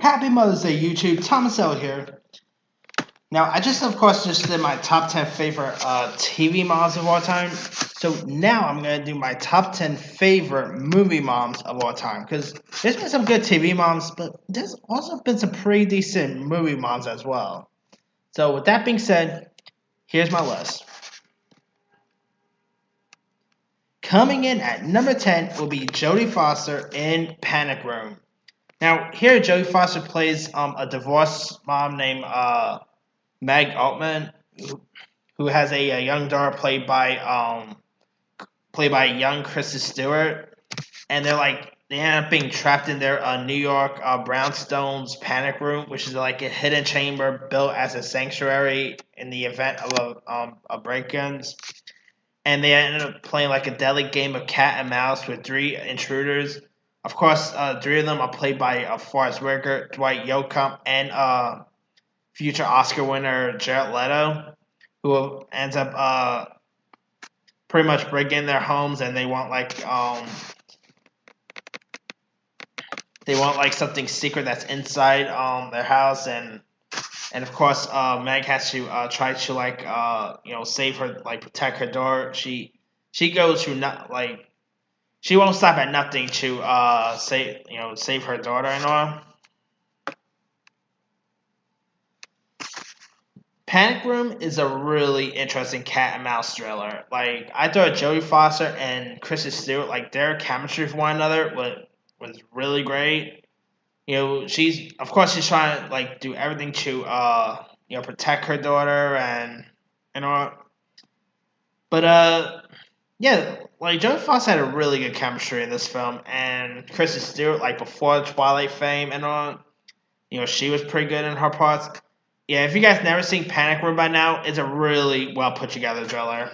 Happy Mother's Day, YouTube. Thomas L here. Now, I just, of course, just did my top 10 favorite TV moms of all time. So now I'm going to do my top 10 favorite movie moms of all time. Because there's been some good TV moms, but there's also been some pretty decent movie moms as well. So with that being said, here's my list. Coming in at number 10 will be Jodie Foster in Panic Room. Now, here Jodie Foster plays a divorced mom named Meg Altman, who has a young daughter played by young Kristen Stewart, and they end up being trapped in their New York brownstones panic room, which is like a hidden chamber built as a sanctuary in the event of a break-ins. And they ended up playing like a deadly game of cat and mouse with three intruders. Of course, three of them are played by Forrest Gump, Dwight Yoakam, and future Oscar winner Jared Leto, who ends up pretty much breaking their homes, and they want something secret that's inside their house, and of course Meg has to try to save her, protect her daughter. She goes through she won't stop at nothing to save her daughter and all. Panic Room is a really interesting cat and mouse thriller. I thought Jodie Foster and Kristen Stewart, their chemistry for one another was really great. She's trying to do everything to protect her daughter and all. But Jodie Foster had a really good chemistry in this film, and Kristen Stewart, before Twilight fame and all, she was pretty good in her parts. Yeah, if you guys never seen Panic Room by now, it's a really well put together thriller.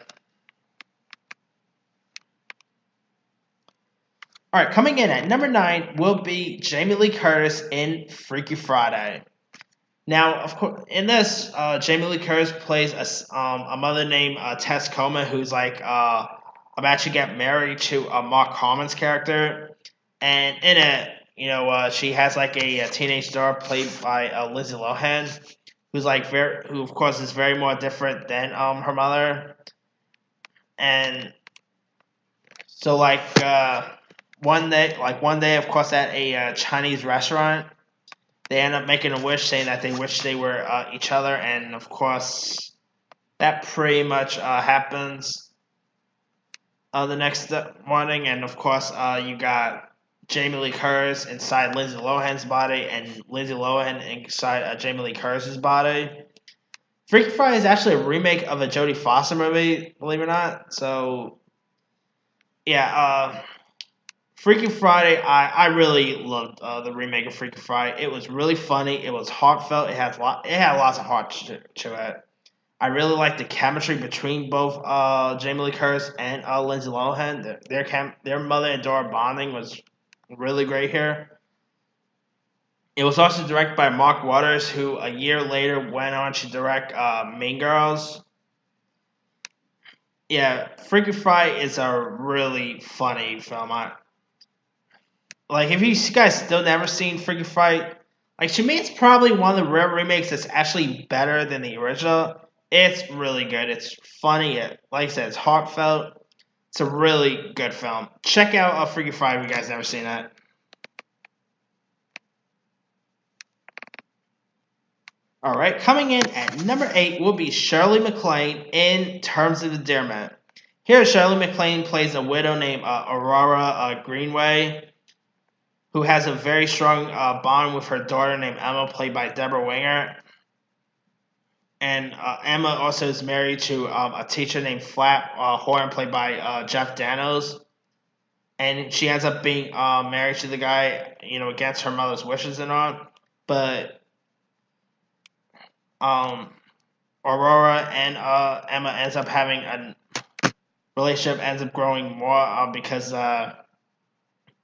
Alright, coming in at number 9 will be Jamie Lee Curtis in Freaky Friday. Now, of course, in this, Jamie Lee Curtis plays a mother named Tess Coleman, who's about to get married to Mark Harmon's character, and in it, she has a teenage daughter played by Lindsay Lohan, who of course is very more different than her mother, and so one day, of course, at a Chinese restaurant, they end up making a wish saying that they wish they were each other, and of course, that pretty much happens the next morning, and of course, you got Jamie Lee Curtis inside Lindsay Lohan's body, and Lindsay Lohan inside Jamie Lee Curtis's body. Freaky Friday is actually a remake of a Jodie Foster movie, believe it or not. So, yeah, Freaky Friday, I really loved the remake of Freaky Friday. It was really funny. It was heartfelt. It had lots of heart to it. I really liked the chemistry between both Jamie Lee Curtis and Lindsay Lohan. Their mother and daughter bonding was really great here. It was also directed by Mark Waters, who a year later went on to direct Mean Girls. Yeah, Freaky Friday is a really funny film. If you guys still never seen Freaky Friday, to me it's probably one of the rare remakes that's actually better than the original. It's really good. It's funny. Like I said, it's heartfelt. It's a really good film. Check out Freaky Friday if you guys never seen it. Alright, coming in at number 8 will be Shirley MacLaine in Terms of Endearment. Here, Shirley MacLaine plays a widow named Aurora Greenway, who has a very strong bond with her daughter named Emma, played by Deborah Winger. And Emma also is married to a teacher named Flap Horn, played by Jeff Daniels. And she ends up being married to the guy, against her mother's wishes and all. But Aurora and Emma ends up having a relationship, ends up growing more because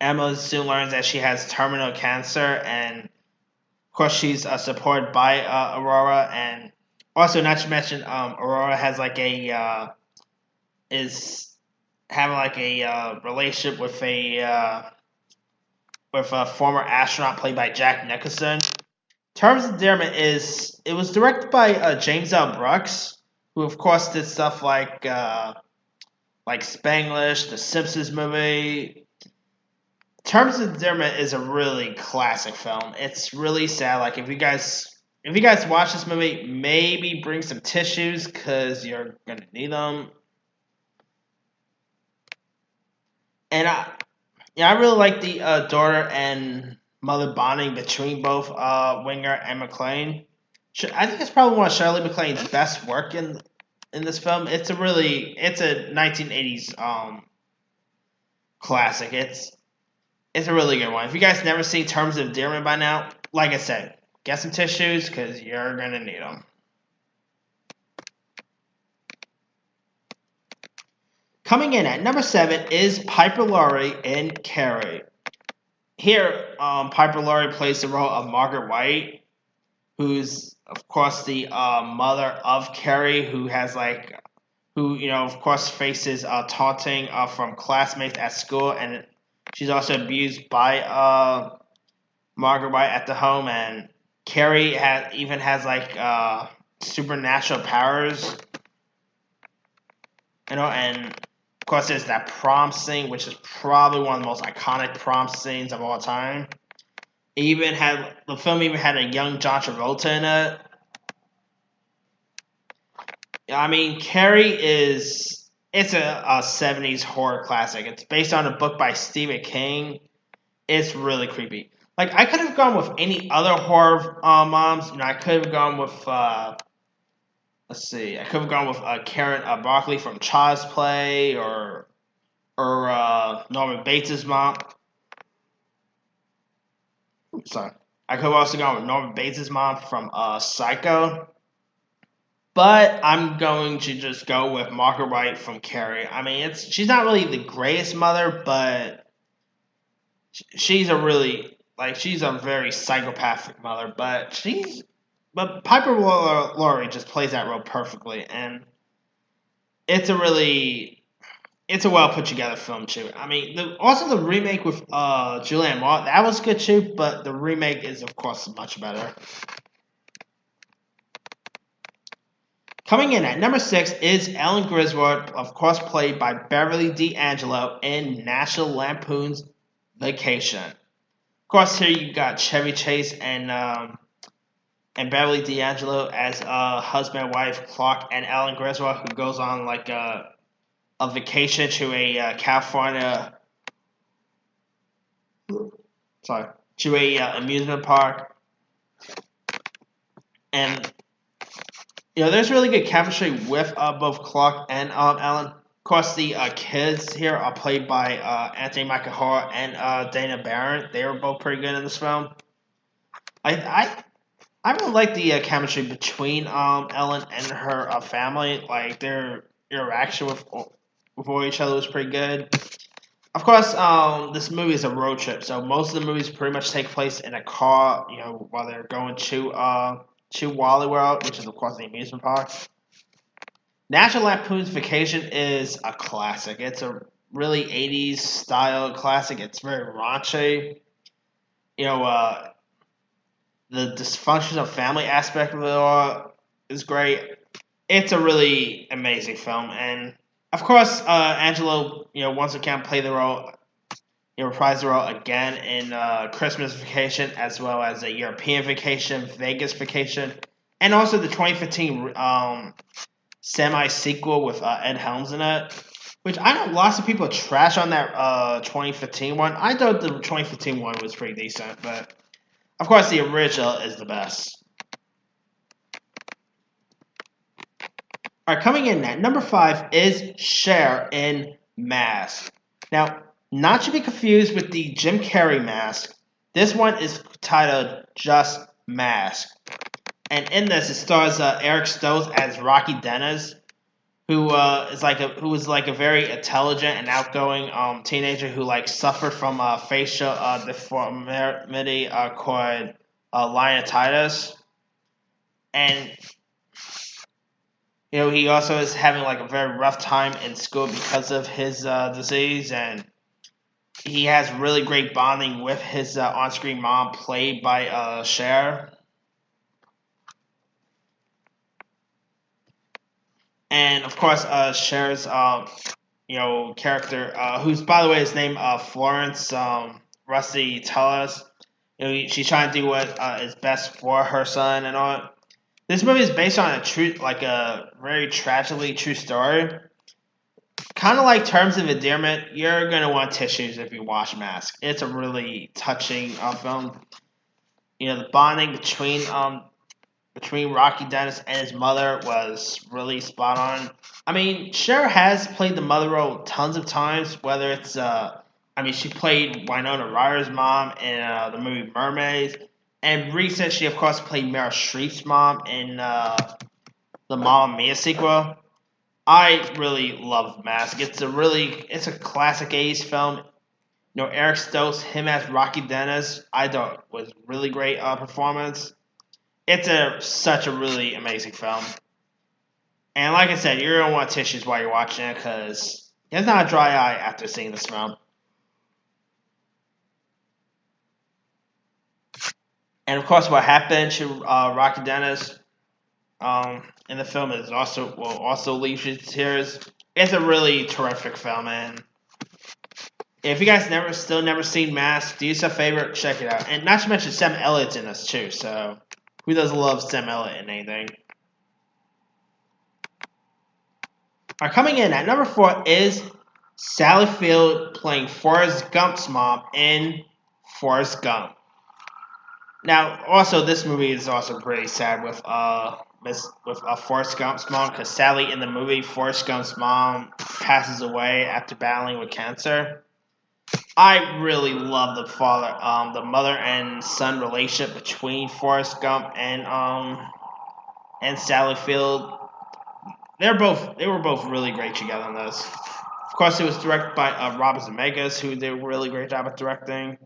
Emma soon learns that she has terminal cancer, and of course she's supported by Aurora. And also, not to mention, Aurora has is having a relationship with a with a former astronaut played by Jack Nicholson. Terms of Endearment it was directed by James L. Brooks, who of course did stuff like Spanglish, the Simpsons movie. Terms of Endearment is a really classic film. It's really sad. Like if you guys watch this movie, maybe bring some tissues because you're gonna need them. And I really like the daughter and mother bonding between both Winger and MacLaine. I think it's probably one of Shirley MacLaine's best work in this film. It's a 1980s classic. It's a really good one. If you guys never seen Terms of Endearment by now, like I said, get some tissues because you're gonna need them. Coming in at number 7 is Piper Laurie in Carrie. Here, Piper Laurie plays the role of Margaret White, who's of course the mother of Carrie, who of course faces taunting from classmates at school, and she's also abused by Margaret White at the home, and Carrie has like supernatural powers, and of course there's that prom scene, which is probably one of the most iconic prom scenes of all time. The film even had a young John Travolta in it. I mean, Carrie it's a 70s horror classic. It's based on a book by Stephen King. It's really creepy. Like, I could have gone with any other horror moms. I could have gone with, let's see, I could have gone with Karen Barkley from Child's Play, or Norman Bates' mom. Sorry. I could have also gone with Norman Bates' mom from Psycho. But I'm going to just go with Margaret White from Carrie. I mean, she's not really the greatest mother, but she's a very psychopathic mother. But Piper Laurie just plays that role perfectly, and it's a well put together film too. I mean, also the remake with Julianne Moore, that was good too, but the remake is of course much better. Coming in at number 6 is Ellen Griswold, of course played by Beverly D'Angelo in National Lampoon's Vacation. Of course, here you got Chevy Chase and Beverly D'Angelo as husband and wife, Clark and Ellen Griswold, who goes on like a vacation to a California, to a amusement park, and there's really good chemistry with both Clark and Ellen. Of course, the kids here are played by Anthony Michael Hall and Dana Barron. They were both pretty good in this film. I really like the chemistry between Ellen and her family. Like, their interaction with each other was pretty good. Of course, this movie is a road trip, so most of the movies pretty much take place in a car, while they're going to Wally World, which is of course the amusement park. National Lampoon's Vacation is a classic. It's a really 80s style classic. It's very raunchy. The dysfunctional family aspect of it all is great. It's a really amazing film, and of course, Angelo, once again played the role, reprised the role again in Christmas Vacation, as well as a European Vacation, Vegas Vacation, and also the 2015 semi-sequel with Ed Helms in it, which I know lots of people trash on that 2015 one. I thought the 2015 one was pretty decent, but of course the original is the best. Alright, coming in at number 5 is Cher in Mask. Now, not to be confused with the Jim Carrey Mask, this one is titled just Mask. And in this, it stars Eric Stoltz as Rocky Dennis, who was like a very intelligent and outgoing teenager who suffered from facial deformity called Leontitis, and he also is having a very rough time in school because of his disease, and he has really great bonding with his on-screen mom, played by Cher. And of course, Cher's character, who's by the way is named Florence Rusty Tellis. She's trying to do what is best for her son and all. This movie is based on a very tragically true story. Kind of like Terms of Endearment, you're gonna want tissues if you watch Mask. It's a really touching film. The bonding between Rocky Dennis and his mother was really spot on. I mean, Cher has played the mother role tons of times, whether it's she played Winona Ryder's mom in the movie Mermaids, and recent she of course played Meryl Streep's mom in the Mamma Mia sequel. I really love Mask. It's a classic '80s film. Eric Stoltz, him as Rocky Dennis, I thought was really great performance. It's such a really amazing film. And like I said, you're going to want tissues while you're watching it because there's not a dry eye after seeing this film. And of course, what happened to Rocky Dennis in the film will also leave you to tears. It's a really terrific film, and if you guys never seen Mask, do yourself a favor, check it out. And not to mention Sam Elliott's in this too, so who doesn't love Sam Elliott in anything? Alright, coming in at number 4 is Sally Field playing Forrest Gump's mom in Forrest Gump. Now, also this movie is also pretty sad with Forrest Gump's mom, because Sally in the movie, Forrest Gump's mom passes away after battling with cancer. I really love the mother and son relationship between Forrest Gump and Sally Field. They were both really great together in this. Of course, it was directed by Robert Zemeckis, who did a really great job at directing.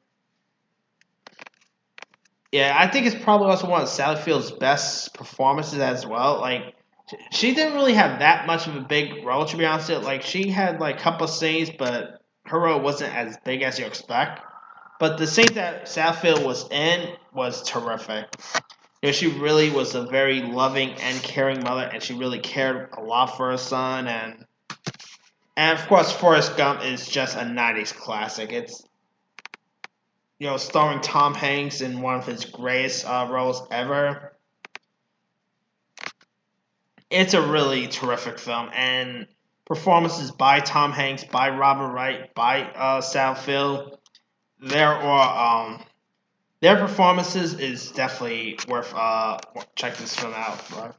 Yeah, I think it's probably also one of Sally Field's best performances as well. Like, she didn't really have that much of a big role, to be honest. Like, she had like a couple of scenes, but her role wasn't as big as you expect. But the scene that Sally Field was in was terrific. She really was a very loving and caring mother, and she really cared a lot for her son. And of course, Forrest Gump is just a '90s classic. It's starring Tom Hanks in one of his greatest roles ever. It's a really terrific film, and performances by Tom Hanks, by Robert Wright, by Sally Field, their performances is definitely worth checking this film out for.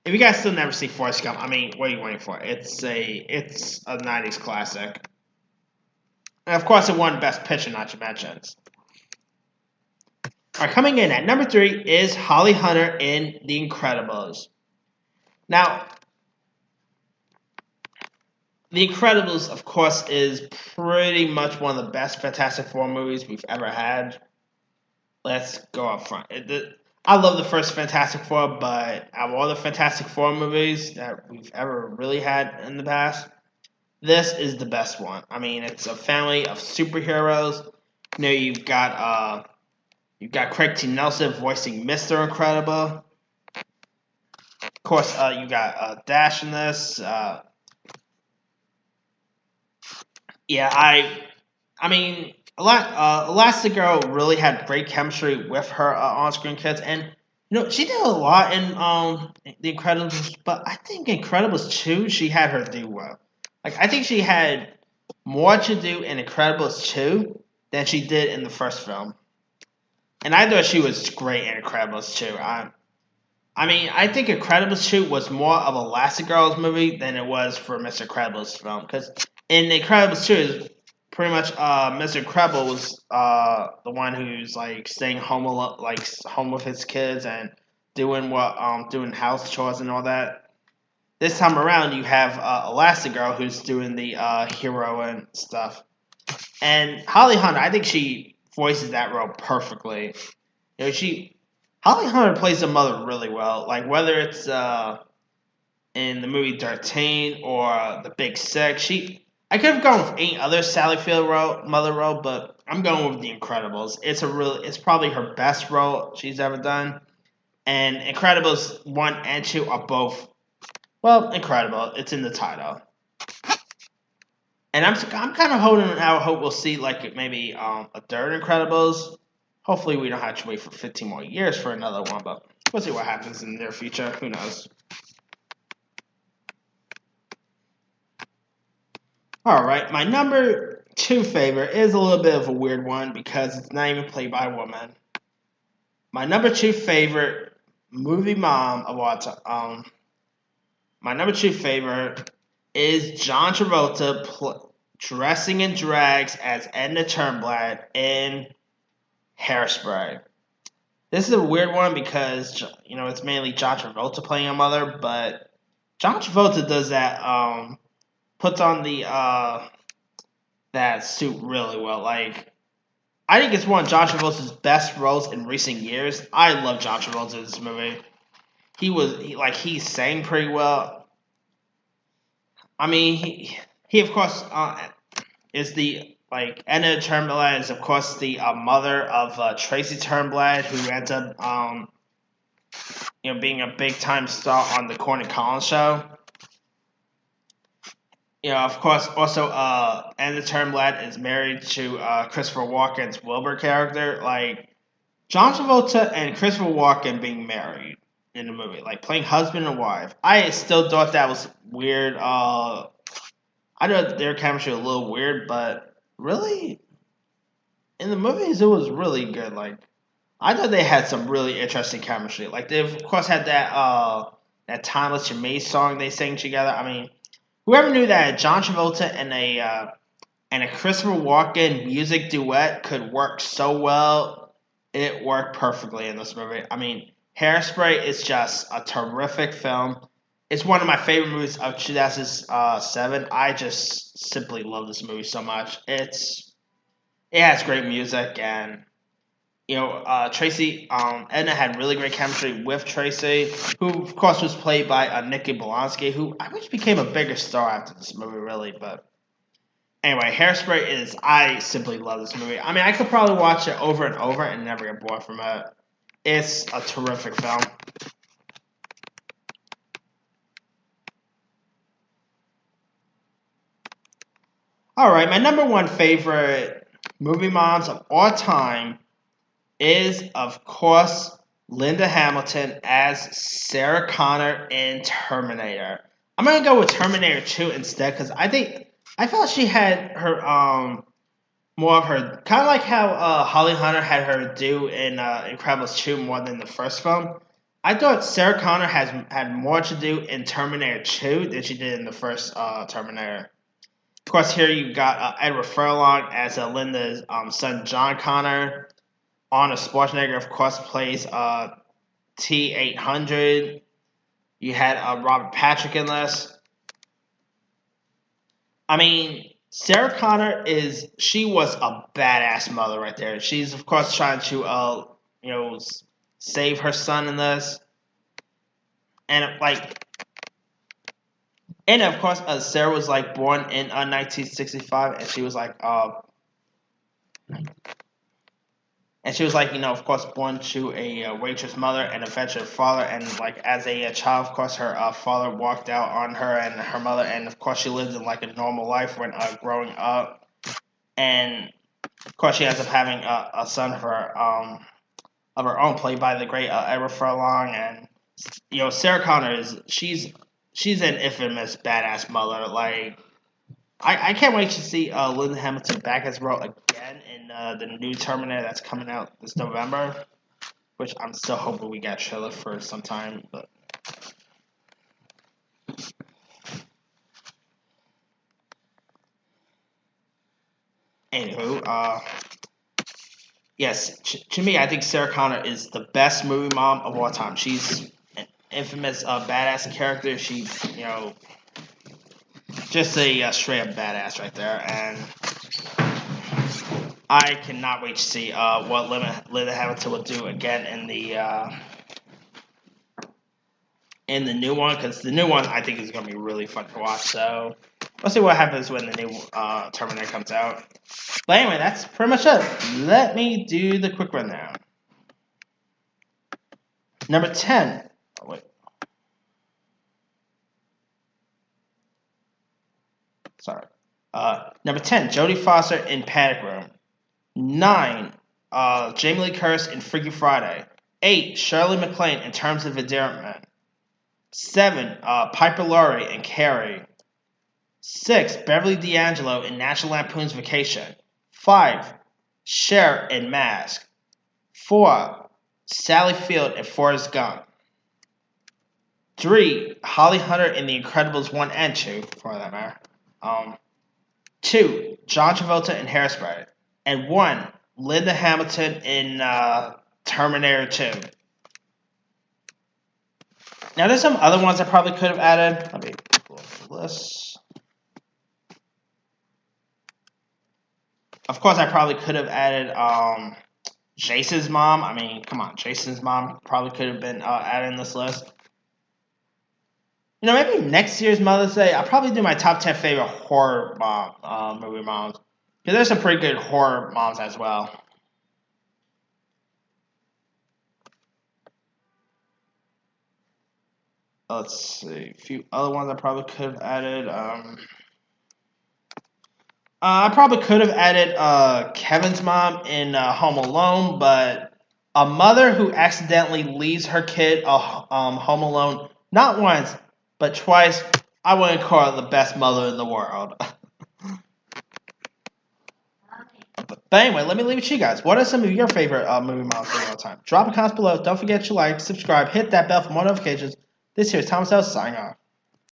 If you guys still never see Forrest Gump, I mean, what are you waiting for? It's a '90s classic, and of course, it won Best Picture, not to mention. All right, coming in at number 3 is Holly Hunter in The Incredibles. Now, The Incredibles, of course, is pretty much one of the best Fantastic Four movies we've ever had. Let's go up front. I love the first Fantastic Four, but out of all the Fantastic Four movies that we've ever really had in the past, this is the best one. I mean, it's a family of superheroes. You've got Craig T. Nelson voicing Mr. Incredible. Of course, you got Dash in this. I mean, Elastigirl really had great chemistry with her on-screen kids, and she did a lot in The Incredibles, but I think Incredibles 2 she had her do well. Like, I think she had more to do in Incredibles 2 than she did in the first film, and I thought she was great in Incredibles 2. I think Incredibles 2 was more of Elastigirl's movie than it was for Mr. Incredible's film, because in Incredibles 2, pretty much Mr. Incredible was the one who's like staying home home with his kids and doing house chores and all that. This time around, you have Elastigirl who's doing the hero and stuff, and Holly Hunter. I think she voices that role perfectly. Holly Hunter plays the mother really well. Like, whether it's in the movie 13 or The Big Sick, I could have gone with any other Sally Field mother role, but I'm going with The Incredibles. It's probably her best role she's ever done. And Incredibles 1 and 2 are both, well, incredible. It's in the title. And I'm kind of holding out hope we'll see like maybe a third Incredibles. Hopefully we don't have to wait for 15 more years for another one, but we'll see what happens in the near future. Who knows? Alright, my number 2 favorite is a little bit of a weird one because it's not even played by a woman. My number 2 favorite movie mom of all time, my number 2 favorite is John Travolta dressing in drags as Edna Turnblad in Hairspray. This is a weird one because, it's mainly John Travolta playing a mother, but John Travolta does that, puts on that suit really well. Like, I think it's one of John Travolta's best roles in recent years. I love John Travolta in this movie. He sang pretty well. I mean, he of course is Edna Turnblad is of course the mother of Tracy Turnblad, who ends up being a big time star on the Corny Collins show. Of course, also Edna Turnblad is married to Christopher Walken's Wilbur character. Like John Travolta and Christopher Walken being married in the movie, like playing husband and wife. I still thought that was weird. I know their chemistry was a little weird, but really, in the movies, it was really good. Like, I thought they had some really interesting chemistry. Like, they of course had that "Timeless You Made" song they sang together. I mean, whoever knew that John Travolta and a Christopher Walken music duet could work so well? It worked perfectly in this movie. I mean, Hairspray is just a terrific film. It's one of my favorite movies of 2007. I just simply love this movie so much. It has great music, and Tracy, Edna had really great chemistry with Tracy, who of course was played by Nikki Blonsky, who I wish became a bigger star after this movie, really. But anyway, Hairspray I simply love this movie. I mean, I could probably watch it over and over and never get bored from it. It's a terrific film. Alright, my number 1 favorite movie moms of all time is, of course, Linda Hamilton as Sarah Connor in Terminator. I'm going to go with Terminator 2 instead because I felt she had her more of her, kind of like how Holly Hunter had her do in Incredibles 2 more than the first film. I thought Sarah Connor had more to do in Terminator 2 than she did in the first Terminator. Of course, here you got Edward Furlong as Linda's son, John Connor. Arnold Schwarzenegger, of course, plays T-800. You had Robert Patrick in this. I mean, Sarah Connor she was a badass mother right there. She's, of course, trying to, save her son in this. And of course, Sarah was born in 1965, and she was of course, born to a waitress mother and a veteran father. And as a child, of course, her father walked out on her and her mother, and of course, she lived in a normal life when growing up. And of course, she ends up having a son of her own, played by the great Edward Furlong. And Sarah Connor she's an infamous badass mother. I can't wait to see Linda Hamilton back as role again in the new Terminator that's coming out this November, which I'm still hoping we get a trailer for sometime. But anywho, yes, to me, I think Sarah Connor is the best movie mom of all time. She's an infamous badass character. She's just a straight up badass right there, and I cannot wait to see what Linda Hamilton will do again in the new one, because the new one I think is going to be really fun to watch. So We'll see what happens when the new Terminator comes out. But anyway, that's pretty much it. Let me do the quick rundown. Number 10. Oh, wait. Sorry. Number 10, Jodie Foster in Panic Room. 9, Jamie Lee Curtis in Freaky Friday. 8, Shirley MacLaine in Terms of Endearment. 7, Piper Laurie in Carrie. 6, Beverly D'Angelo in National Lampoon's Vacation. 5, Cher in Mask. 4, Sally Field in Forrest Gump. 3, Holly Hunter in The Incredibles 1 and 2, for that matter. 2, John Travolta in Hairspray. And 1, Linda Hamilton in Terminator 2. Now, there's some other ones I probably could have added. Let me pull up the list. Of course, I probably could have added Jason's mom. I mean, come on, Jason's mom probably could have been added in this list. You know, maybe next year's Mother's Day, I'll probably do my top 10 favorite horror movie moms. Because there's some pretty good horror moms as well. Let's see. A few other ones I probably could have added. I probably could have added Kevin's mom in Home Alone, but a mother who accidentally leaves her kid home alone, not once, but twice, I wouldn't call her the best mother in the world. But anyway, let me leave it to you guys. What are some of your favorite movie moms of all time? Drop a comment below. Don't forget to like, subscribe, hit that bell for more notifications. This here is Thomas L. signing off.